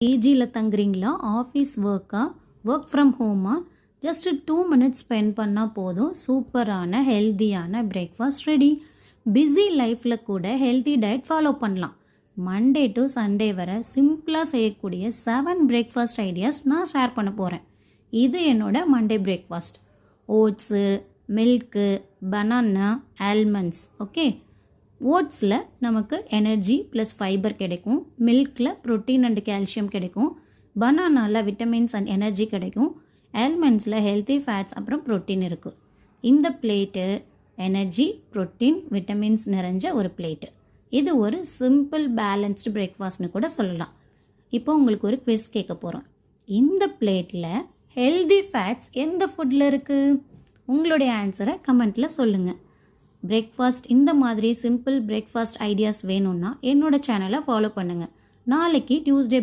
பிஜியில் தங்குறீங்களா, ஆஃபீஸ் ஒர்க்கா, work from ஹோமா, ஜஸ்ட் 2 மினிட்ஸ் ஸ்பெண்ட் பண்ணால் போதும், சூப்பரான ஹெல்த்தியான பிரேக்ஃபாஸ்ட் ரெடி. பிஸி லைஃப்பில் கூட ஹெல்த்தி டயட் ஃபாலோ பண்ணலாம். மண்டே டு சண்டே வர சிம்பிளாக செய்யக்கூடிய 7 பிரேக்ஃபாஸ்ட் ஐடியாஸ் நான் ஷேர் பண்ண போகிறேன். இது என்னோட Monday breakfast. Oats, milk, banana, almonds. Okay, ஓட்ஸில் நமக்கு எனர்ஜி ப்ளஸ் ஃபைபர் கிடைக்கும், மில்கில் ப்ரோட்டீன் அண்ட் கால்சியம் கிடைக்கும், பனானாவில் விட்டமின்ஸ் அண்ட் எனர்ஜி கிடைக்கும், ஆல்மண்ட்ஸில் ஹெல்த்தி ஃபேட்ஸ் அப்புறம் ப்ரோட்டீன் இருக்குது. இந்த பிளேட்டு எனர்ஜி, ப்ரோட்டீன், விட்டமின்ஸ் நிறைஞ்ச ஒரு பிளேட்டு. இது ஒரு சிம்பிள் பேலன்ஸ்டு பிரேக்ஃபாஸ்ட்னு கூட சொல்லலாம். இப்போ உங்களுக்கு ஒரு குவிஸ் கேட்க போகிறோம். இந்த பிளேட்டில் ஹெல்தி ஃபேட்ஸ் எந்த ஃபுட்டில் இருக்குது? உங்களுடைய ஆன்சரை கமெண்ட்டில் சொல்லுங்கள். பிரேக்ஃபாஸ்ட் இந்த மாதிரி சிம்பிள் பிரேக்ஃபாஸ்ட் ஐடியாஸ் வேணும்னா என்னோட சேனலை ஃபாலோ பண்ணுங்கள். நாளைக்கு டியூஸ்டே